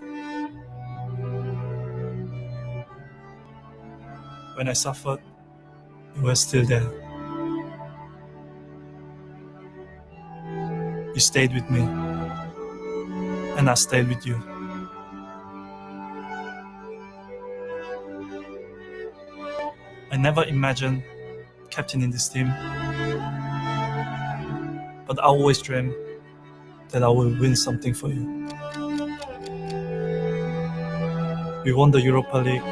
When I suffered, you were still there. You stayed with me, and I stayed with you. I never imagined captaining this team, but I always dreamed that I will win something for you. We won the Europa League,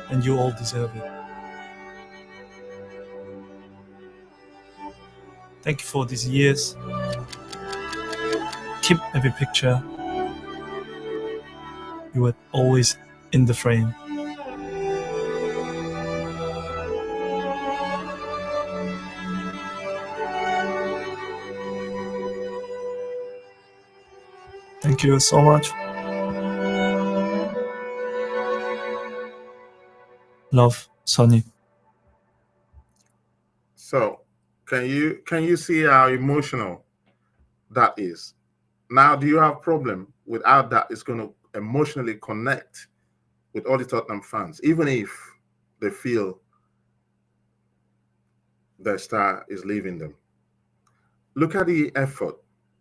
and you all deserve it. Thank you for these years. Keep every picture. You were always in the frame. Thank you so much. Love, Sonny. So, can you see how emotional that is? Now, do you have problem with how that is going to emotionally connect with all the Tottenham fans, even if they feel their star is leaving them? Look at the effort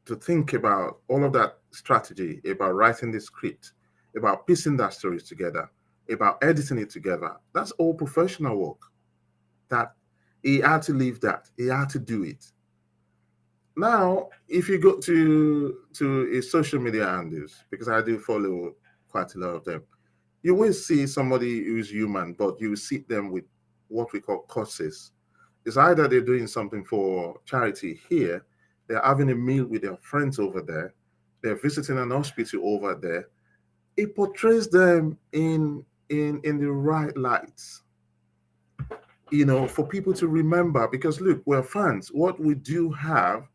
to think about all of that strategy, about writing the script, about piecing that stories together, about editing it together. That's all professional work. That he had to leave that. He had to do it. Now, if you go to his social media handles, because I do follow quite a lot of them, you will see somebody who's human, but you will see them with what we call causes. It's either they're doing something for charity here, they're having a meal with their friends over there, they're visiting an hospital over there. It portrays them in the right lights, you know, for people to remember. Because look, we're fans. What we do have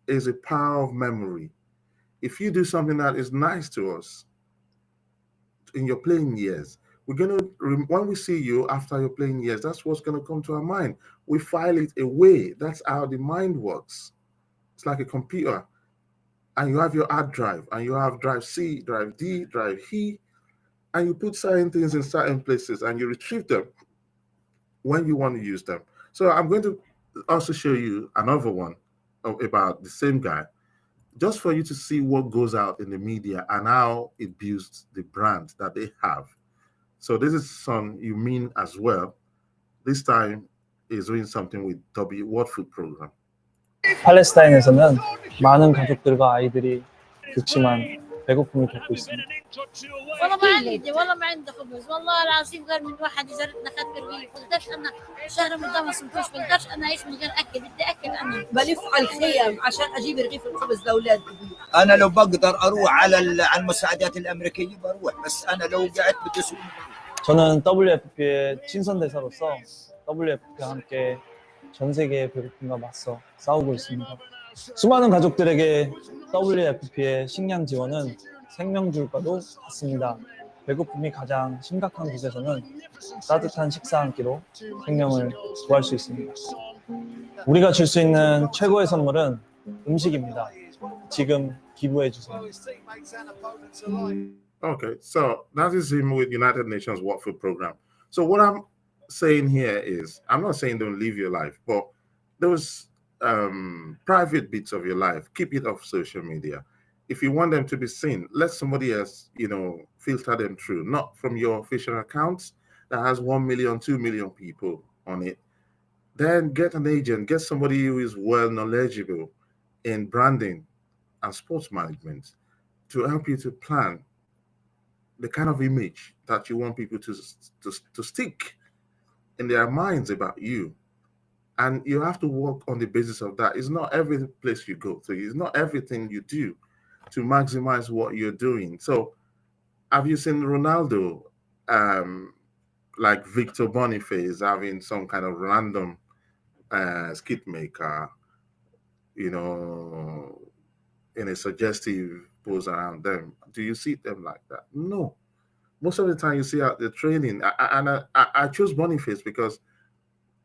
is a power of memory. If you do something that is nice to us in your playing years, we're gonna, when we see you after your playing years, that's what's gonna come to our mind. We file it away. That's how the mind works. It's like a computer, and you have your hard drive, and you have drive C, drive D, drive E, and you put certain things in certain places, and you retrieve them when you want to use them. So I'm going to also show you another one about the same guy, just for you to see what goes out in the media and how it builds the brand that they have. So this is Son Heung-min as well. This time he's doing something with World Food Program. 팔레스타인에서는 많은 가족들과 아이들이 극심한 배고픔을 겪고 있습니다. والله ما عندي والله ما عندي خبز والله العظيم غير من واحد جارتنا خد رغيف بقدرش انا شهر رمضان ما صمتوش بقدرش انا اعيش من غير اكل بدي اكل انا بلف على الخيم عشان اجيب رغيف الخبز لاولاد انا لو بقدر اروح على المساعدات الامريكيه بروح بس انا لو قعدت بدي اسوق. 저는 WFP의 친선대사로서 WFP와 함께 전 세계의 배고픔과 맞서 싸우고 있습니다. 수많은 가족들에게 WFP의 식량 지원은 생명줄과도 같습니다. 배고픔이 가장 심각한 곳에서는 따뜻한 식사 한 끼로 생명을 구할 수 있습니다. 우리가 줄 수 있는 최고의 선물은 음식입니다. 지금 기부해 주세요. Okay, so that is him with United Nations World Food Program. So what I'm saying here is, I'm not saying don't live your life, but those private bits of your life, keep it off social media. If you want them to be seen, let somebody else, you know, filter them through, not from your official accounts that has 1 million, 2 million people on it. Then get an agent, get somebody who is well knowledgeable in branding and sports management to help you to plan the kind of image that you want people to stick in their minds about you. And you have to work on the basis of that. It's not every place you go to. It's not everything you do to maximize what you're doing. So have you seen Ronaldo, like Victor Boniface, having some kind of random skit maker, you know, in a suggestive pose around them. Do you see them like that? No. Most of the time, you see out the training, I chose Boniface because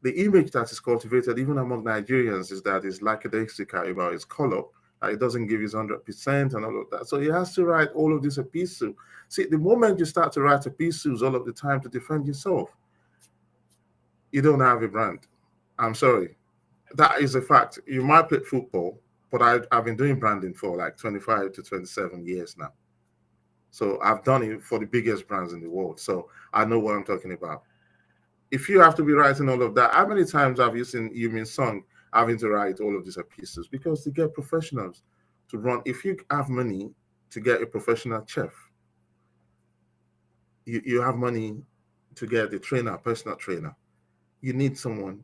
the image that is cultivated even among Nigerians is that he's lackadaisical about his color. It doesn't give his 100% and all of that. So he has to write all of this epistle. See, the moment you start to write epistles all of the time to defend yourself, you don't have a brand. I'm sorry. That is a fact. You might play football, but I've been doing branding for like 25 to 27 years now. So I've done it for the biggest brands in the world. So I know what I'm talking about. If you have to be writing all of that, how many times have you seen Yumin Song having to write all of these epistles? Because to get professionals to run, if you have money to get a professional chef, you have money to get a trainer, personal trainer, you need someone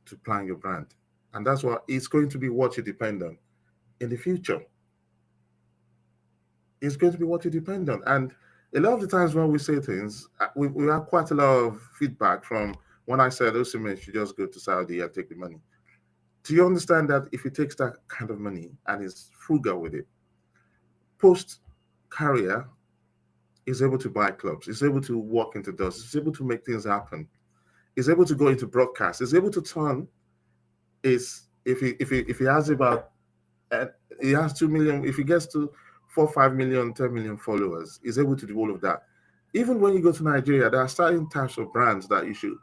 to plan your brand. And that's what it's going to be what you depend on in the future. It's going to be what you depend on. And a lot of the times when we say things, we have quite a lot of feedback from when I said Osimhen should just go to Saudi and take the money. Do you understand that if he takes that kind of money and is frugal with it, post-career, he's able to buy clubs, he's able to walk into doors, he's able to make things happen, he's able to go into broadcast, he's able to turn if he has about, he has 2 million, if he gets to 4, 5 million, 10 million followers, is able to do all of that. Even when you go to Nigeria, there are certain types of brands that you should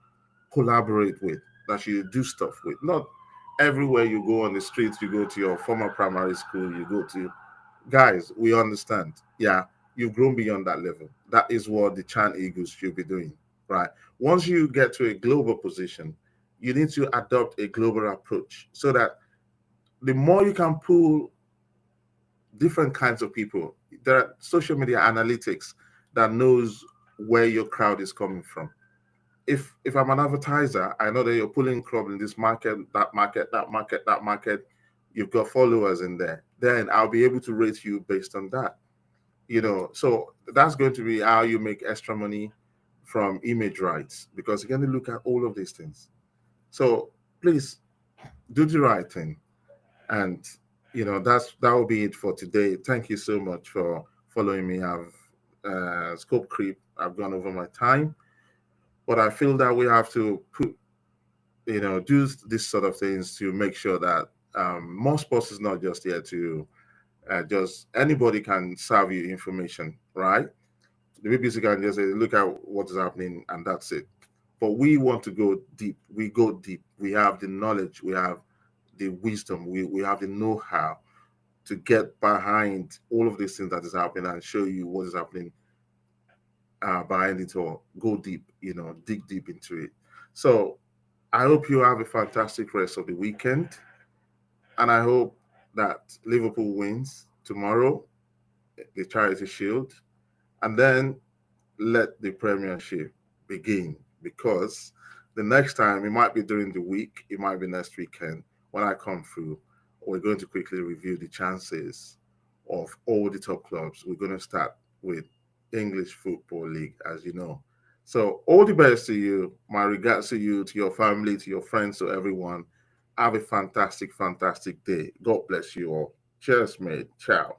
collaborate with, that you do stuff with. Not everywhere you go on the streets, you go to your former primary school, you go to, guys, we understand. Yeah, you've grown beyond that level. That is what the Chan Eagles should be doing, right? Once you get to a global position, you need to adopt a global approach so that the more you can pull different kinds of people, there are social media analytics that knows where your crowd is coming from. If I'm an advertiser, I know that you're pulling crowd in this market, that market, that market, that market. You've got followers in there. Then I'll be able to rate you based on that. So that's going to be how you make extra money from image rights, because you're going to look at all of these things. So please do the right thing. And that will be it for today. Thank you so much for following me. I've scope creep. I've gone over my time, but I feel that we have to do this sort of things to make sure that more sports is not just here to just anybody can serve you information, right? The BBC can just say, look at what is happening, and that's it. But we want to go deep. We go deep. We have the knowledge. We have the wisdom. We have the know-how to get behind all of these things that is happening and show you what is happening behind it all. Go deep, dig deep into it. So I hope you have a fantastic rest of the weekend. And I hope that Liverpool wins tomorrow, the Charity Shield, and then let the Premiership begin, because the next time, it might be during the week, it might be next weekend, when I come through, we're going to quickly review the chances of all the top clubs. We're going to start with English Football League, as you know. So all the best to you. My regards to you, to your family, to your friends, to everyone. Have a fantastic, fantastic day. God bless you all. Cheers, mate. Ciao.